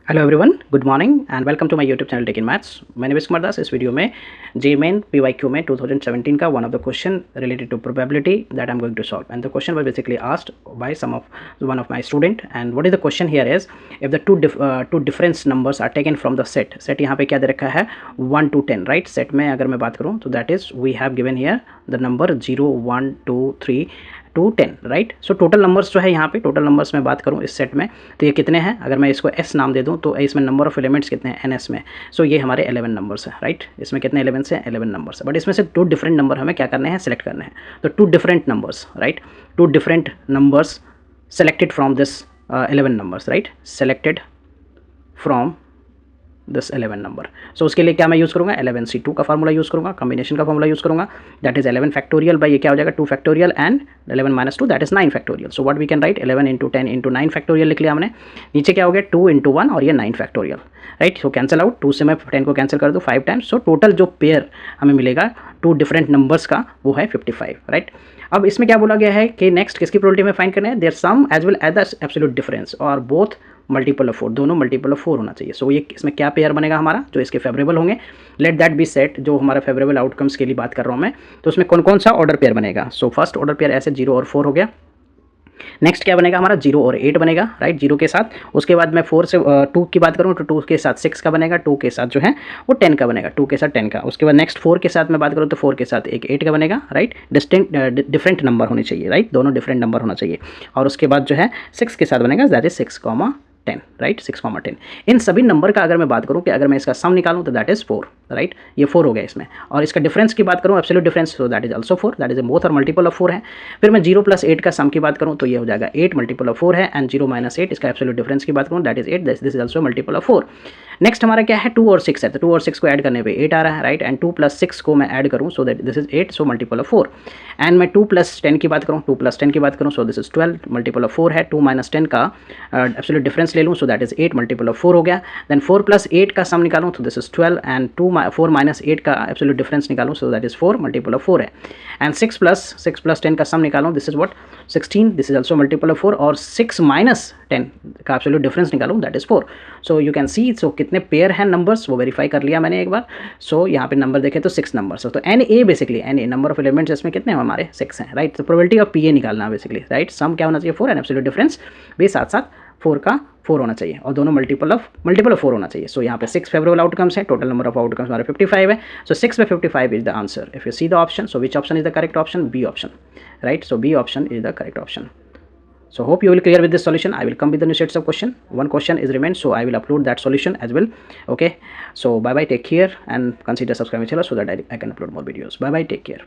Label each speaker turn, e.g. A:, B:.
A: Hello everyone, good morning and welcome to my YouTube channel tech in maths. मैं निवेश कुमार दास। इस video में JEE PYQ में 2017 का one of the question related to probability that I am going to solve, and the question was basically asked by one of my student. And what is the question here is, if the two difference numbers are taken from the set यहाँ पे क्या दे रखा है 1 to 10, right. Set में अगर मैं बात करूँ तो that is we have given here the number 0 1 2 3 to 10, right. So total numbers जो है यहाँ पे, टोटल नंबर्स में बात करूँ इस सेट में तो ये कितने हैं, अगर मैं इसको एस नाम दे दूँ तो इसमें नंबर ऑफ एलिमेंट्स कितने हैं एन एस में। सो ये हमारे 11 नंबर्स हैं, राइट। इसमें कितने एलिमेंट्स हैं, 11 नंबर्स है। बट इसमें से 2 डिफरेंट नंबर हमें क्या करने हैं, सेलेक्ट करने हैं। तो 2 different numbers, right, 2 different numbers selected from this 11 नंबर्स, right, selected from this 11 number. So उसके लिए क्या मैं यूज़ करूँगा, 11C2 का फार्मूला यूज़ करूँगा, कॉम्बिनेशन का फार्मूला यूज़ करूँगा, दैट इज 11 फैक्टोरियल बाई ये क्या हो जाएगा 2 factorial and 11 minus 2 that is 9 factorial. So what we can write 11 into 10 into 9 factorial लिख लिया हमने। नीचे क्या हो गया 2 इंटू 1 और ये 9 फैक्टोरियल, राइट। सो कैंसिल आउट, 2 से मैं 10 को कैंसिल कर दूँ 5 टाइम्स। सो टोटल जो पेयर हमें मिलेगा 2 डिफरेंट नंबर्स का वो है 55, राइट। अब इसमें क्या बोला गया है कि नेक्स्ट किसकी प्रोबेबिलिटी में फाइंड करना है, there sum as well as the absolute difference और बोथ मल्टीपल ऑफ 4, दोनों मल्टीपल ऑफ 4 होना चाहिए। सो ये इसमें क्या पेयर बनेगा हमारा जो इसके फेवरेबल होंगे, लेट दैट बी सेट। जो हमारा फेवरेबल आउटकम्स के लिए बात कर रहा हूँ मैं, तो उसमें कौन कौन सा ऑर्डर पेयर बनेगा। सो फर्स्ट ऑर्डर पेयर ऐसे 0 और 4 हो गया। नेक्स्ट क्या बनेगा हमारा 0 और 8 बनेगा, राइट, 0 के साथ। उसके बाद मैं 4 से 2 की बात करूँ तो 2 के साथ 6 का बनेगा, 2 के साथ जो है वो 10 का बनेगा, 2 के साथ 10 का। उसके बाद नेक्स्ट 4 के साथ मैं बात करूँ तो 4 के साथ एक 8 का बनेगा, राइट। डिफरेंट नंबर होने चाहिए, राइट, दोनों डिफरेंट नंबर होना चाहिए। और उसके बाद जो है 6 के साथ बनेगा दैट इज 6,10, राइट, 6,10। इन सभी नंबर का अगर मैं बात करूं कि अगर मैं इसका सम निकालूं तो दैट इज 4, राइट, ये 4 हो गया इसमें। और इसका डिफरेंस की बात करूं एब्सोल्यूट डिफरेंस, तो that is also 4, that is both और मल्टीपल ऑफ 4 है। फिर मैं 0 + 8 का सम की बात करूं तो ये हो जाएगा 8 मल्टीपल ऑफ 4 है, एंड 0 - 8 इसका एब्सोल्यूट डिफरेंस की बात करूं that is 8, this is also multiple of 4। Next हमारा क्या है 2 और 6 है, तो 2 और 6 को ऐड करने पे 8 आ रहा है, राइट, एंड 2 + 6 को मैं ऐड करूं so that this is 8, so multiple of 4। And मैं 2 + 10 की बात करूं, 2 + 10 की बात करूं so this is 12, multiple of 4 है। 2 - 10 का एब्सोल्यूट डिफरेंस ले लूं सो दैट इज 8, मल्टीपल ऑफ 4 हो गया। देन 4 + 8 का सम निकालूं तो दिस इज 12, एंड 4 - 8 का एब्सोल्यूट डिफरेंस निकालूं so that is 4, multiple of 4 है। एंड 6 + 10 का सम निकालूं, this is what 16, this is also multiple of 4। और 6 - 10 का एब्सोल्यूट डिफरेंस निकालूं that is 4। So you can see, so कितने पेयर हैं नंबर्स वो वेरीफाई कर लिया मैंने एक बार। सो यहाँ पे नंबर देखें तो 6 नंबर्स है, तो n A basically n A number of elements इसमें कितने हैं हमारे 6 हैं, राइट। तो प्रोबेबिलिटी ऑफ पी ए निकालना बेसिकली, राइट। सम क्या होना चाहिए 4 एंड एब्सोल्यूट डिफरेंस भी साथ साथ 4 का 4 होना चाहिए, और दोनों मल्टीपल ऑफ 4 होना चाहिए। सो यहाँ पे 6 फेवरेबल आउटकम्स है, टोटल नंबर ऑफ आउटकम्स हमारे 55 है। So 6 by 55 is the answer. If you see the option, so which option is the correct option, B option, right. So B option is the correct option. So hope you will clear with this solution. I will come with the new sets of question. One question is remained, so I will upload that solution as well. Okay, so bye bye, take care, and consider subscribing channel so that I can upload more videos. Bye bye, take care.